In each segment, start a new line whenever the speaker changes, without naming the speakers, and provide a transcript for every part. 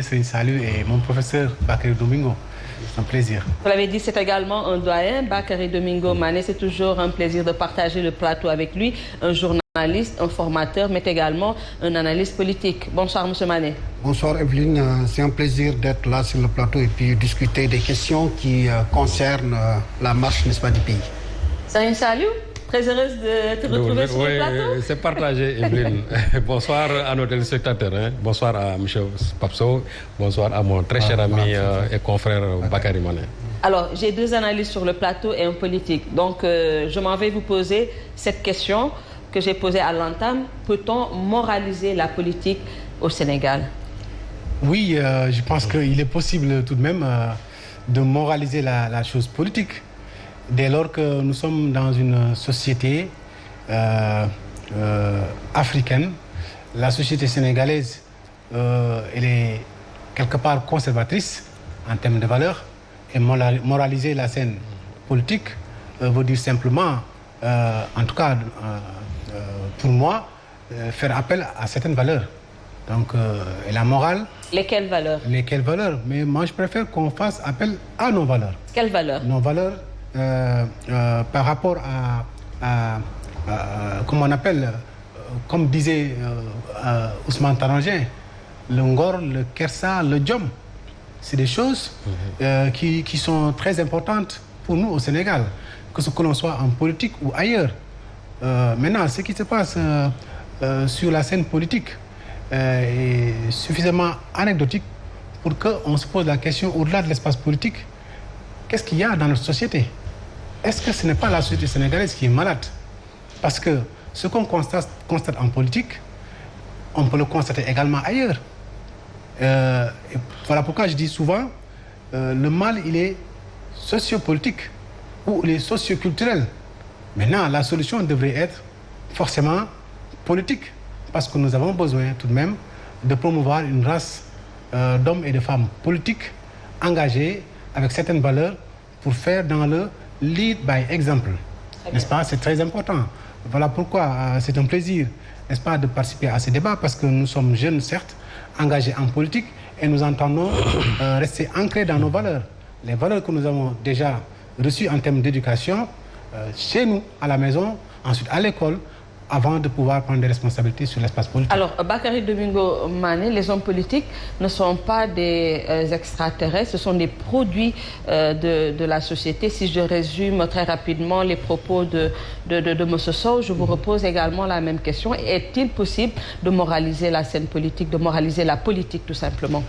Salut et mon professeur Bakary Domingo. C'est un plaisir.
Vous l'avez dit, c'est également un doyen, Bakary Domingo Mané. C'est toujours un plaisir de partager le plateau avec lui. Un journaliste, un formateur, mais également un analyste politique. Bonsoir, M. Mané.
Bonsoir, Evelyne. C'est un plaisir d'être là sur le plateau et puis discuter des questions qui concernent la marche, n'est-ce pas, du pays.
Salut. Très heureuse de te retrouver sur le plateau.
Oui, c'est partagé, Evelyne. Bonsoir à nos téléspectateurs. Bonsoir à M. Papso. Bonsoir à mon très cher ami et confrère Bakary Mané.
Alors, j'ai deux analystes sur le plateau et un politique. Donc, je m'en vais vous poser cette question que j'ai posée à l'entame. Peut-on moraliser la politique au Sénégal?
Oui, je pense qu'il est possible tout de même de moraliser la chose politique. Dès lors que nous sommes dans une société africaine, la société sénégalaise, elle est quelque part conservatrice en termes de valeurs. Et moraliser la scène politique veut dire simplement, en tout cas pour moi, faire appel à certaines valeurs. Donc, et la morale...
Lesquelles valeurs?
Lesquelles valeurs? Mais moi, je préfère qu'on fasse appel à nos valeurs.
Quelles valeurs?
Nos valeurs... par rapport à comment on appelle, comme disait Ousmane Tanangé, le Ngor, le Kersa, le Djom. C'est des choses qui sont très importantes pour nous au Sénégal, que l'on soit en politique ou ailleurs. Maintenant, ce qui se passe sur la scène politique est suffisamment anecdotique pour qu'on se pose la question, au-delà de l'espace politique, qu'est-ce qu'il y a dans notre société? Est-ce que ce n'est pas la société sénégalaise qui est malade? Parce que ce qu'on constate en politique, on peut le constater également ailleurs. Et voilà pourquoi je dis souvent, le mal, il est sociopolitique ou il est socioculturel. Maintenant, la solution devrait être forcément politique. Parce que nous avons besoin tout de même de promouvoir une race d'hommes et de femmes politiques engagés avec certaines valeurs pour faire dans le lead by example. N'est-ce pas? C'est très important. Voilà pourquoi c'est un plaisir, n'est-ce pas, de participer à ces débats, parce que nous sommes jeunes, certes, engagés en politique, et nous entendons rester ancrés dans nos valeurs. Les valeurs que nous avons déjà reçues en termes d'éducation, chez nous, à la maison, ensuite à l'école, avant de pouvoir prendre des responsabilités sur l'espace politique. Alors,
Bakary Domingo Mané, les hommes politiques ne sont pas des extraterrestres, ce sont des produits de la société. Si je résume très rapidement les propos de M. Sow, je vous repose également la même question. Est-il possible de moraliser la scène politique, de moraliser la politique tout simplement?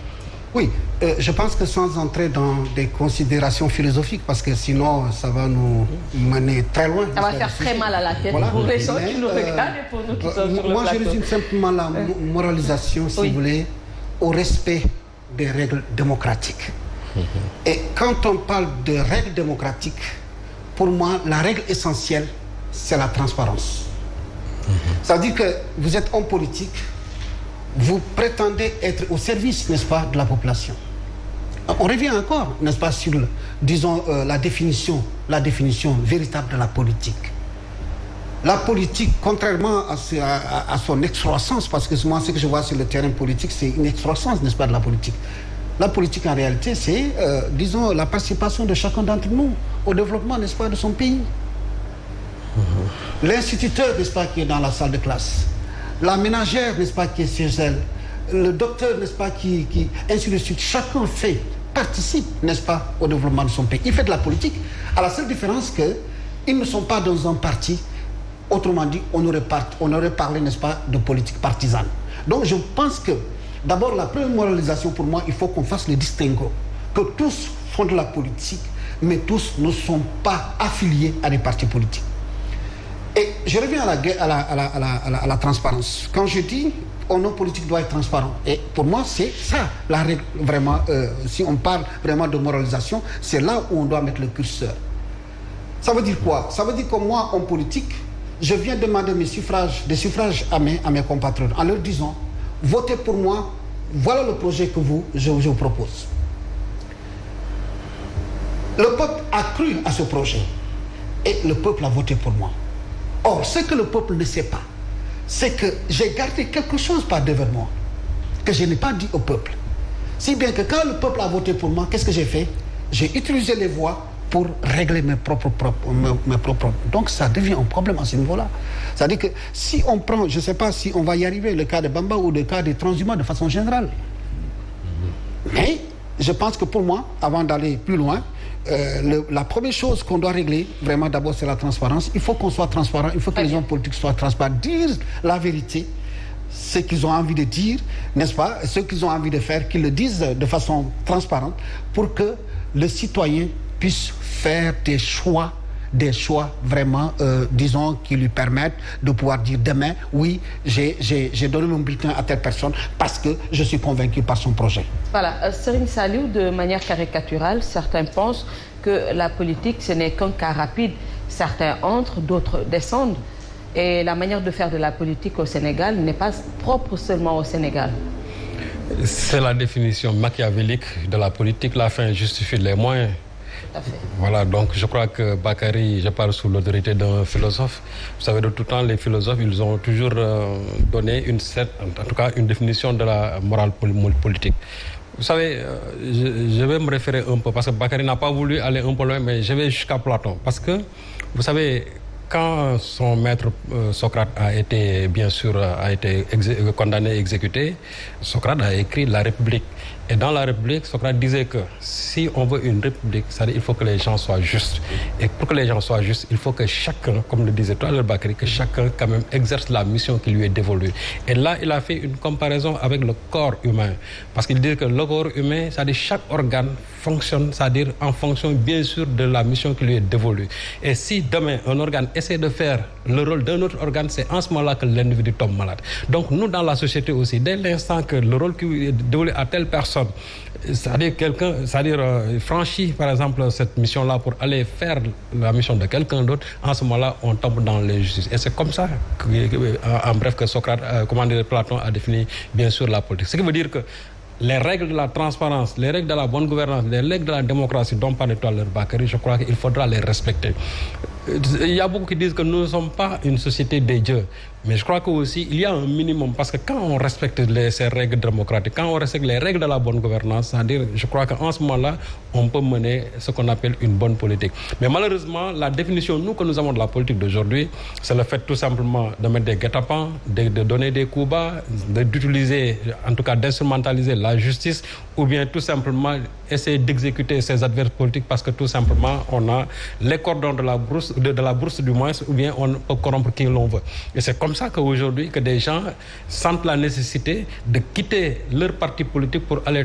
Oui, je pense que sans entrer dans des considérations philosophiques, parce que sinon ça va nous mener très loin.
Ça va faire très mal à la tête pour les gens qui nous regardent et pour nous qui sommes sur le plateau.
Moi, je résume simplement la moralisation, si vous voulez, au respect des règles démocratiques. Et quand on parle de règles démocratiques, pour moi, la règle essentielle, c'est la transparence. Ça veut dire que vous êtes homme politique, vous prétendez être au service, n'est-ce pas, de la population. On revient encore, n'est-ce pas, sur, disons, la définition véritable de la politique. La politique, contrairement à son excroissance, parce que moi, ce que je vois sur le terrain politique, c'est une excroissance, n'est-ce pas, de la politique. La politique, en réalité, c'est, disons, la participation de chacun d'entre nous au développement, n'est-ce pas, de son pays. L'instituteur, n'est-ce pas, qui est dans la salle de classe. La ménagère, n'est-ce pas, qui est chez elle, le docteur, n'est-ce pas, ainsi de suite. Chacun participe, n'est-ce pas, au développement de son pays. Il fait de la politique, à la seule différence qu'ils ne sont pas dans un parti. Autrement dit, on aurait parlé, n'est-ce pas, de politique partisane. Donc je pense que, d'abord, la première moralisation, pour moi, il faut qu'on fasse le distinguo. Que tous font de la politique, mais tous ne sont pas affiliés à des partis politiques. Et je reviens à la transparence. Quand je dis un homme politique doit être transparent, et pour moi c'est ça la règle vraiment, si on parle vraiment de moralisation, c'est là où on doit mettre le curseur. Ça veut dire quoi? Ça veut dire que moi, homme politique, je viens demander des suffrages à mes compatriotes en leur disant, votez pour moi, voilà le projet que je vous propose. Le peuple a cru à ce projet et le peuple a voté pour moi. Or, ce que le peuple ne sait pas, c'est que j'ai gardé quelque chose par devant moi, que je n'ai pas dit au peuple. Si bien que quand le peuple a voté pour moi, qu'est-ce que j'ai fait? J'ai utilisé les voix pour régler mes propres. Donc ça devient un problème à ce niveau-là. C'est-à-dire que si on prend, je ne sais pas si on va y arriver, le cas de Bamba ou le cas des transhumants de façon générale. Mais je pense que pour moi, avant d'aller plus loin, la première chose qu'on doit régler, vraiment d'abord, c'est la transparence. Il faut qu'on soit transparent, il faut que les hommes politiques soient transparents, dire la vérité, ce qu'ils ont envie de dire, n'est-ce pas, ce qu'ils ont envie de faire, qu'ils le disent de façon transparente pour que le citoyen puisse faire des choix vraiment, disons, qui lui permettent de pouvoir dire demain, oui, j'ai donné mon bulletin à telle personne parce que je suis convaincu par son projet.
Voilà, Serigne Saliou, de manière caricaturale, certains pensent que la politique, ce n'est qu'un cas rapide. Certains entrent, d'autres descendent. Et la manière de faire de la politique au Sénégal n'est pas propre seulement au Sénégal.
C'est la définition machiavélique de la politique. La fin justifie les moyens.
Tout à fait.
Voilà, donc je crois que Bakary, je parle sous l'autorité d'un philosophe. Vous savez, de tout temps, les philosophes, ils ont toujours donné en tout cas une définition de la morale politique. Vous savez, je vais me référer un peu, parce que Bakary n'a pas voulu aller un peu loin, mais je vais jusqu'à Platon. Parce que, vous savez, quand son maître Socrate a été, bien sûr, condamné et exécuté, Socrate a écrit La République. Et dans La République, Socrate disait que si on veut une république, c'est-à-dire il faut que les gens soient justes. Et pour que les gens soient justes, il faut que chacun, comme le disait tout à l'heure Bakary, que chacun quand même exerce la mission qui lui est dévolue. Et là, il a fait une comparaison avec le corps humain. Parce qu'il dit que le corps humain, c'est-à-dire chaque organe fonctionne, c'est-à-dire en fonction bien sûr de la mission qui lui est dévolue. Et si demain, un organe essaie de faire le rôle d'un autre organe, c'est en ce moment-là que l'individu tombe malade. Donc nous, dans la société aussi, dès l'instant que le rôle qui est dévolu à telle personne, c'est-à-dire franchit par exemple cette mission-là pour aller faire la mission de quelqu'un d'autre, en ce moment-là, on tombe dans l'injustice. Et c'est comme ça, en bref, que Socrate, Platon a défini bien sûr la politique. Ce qui veut dire que les règles de la transparence, les règles de la bonne gouvernance, les règles de la démocratie dont parlait tout à l'heure Bakary, je crois qu'il faudra les respecter. Il y a beaucoup qui disent que nous ne sommes pas une société des dieux. Mais je crois qu'aussi, il y a un minimum, parce que quand on respecte ces règles démocratiques, quand on respecte les règles de la bonne gouvernance, c'est-à-dire, je crois qu'en ce moment-là, on peut mener ce qu'on appelle une bonne politique. Mais malheureusement, la définition, que nous avons de la politique d'aujourd'hui, c'est le fait tout simplement de mettre des guet-apens, de donner des coups bas, d'utiliser, en tout cas d'instrumentaliser la justice, ou bien tout simplement essayer d'exécuter ses adversaires politiques parce que tout simplement, on a les cordons de la bourse du moins, ou bien on peut corrompre qui l'on veut. Et c'est comme ça qu'aujourd'hui, que des gens sentent la nécessité de quitter leur parti politique pour aller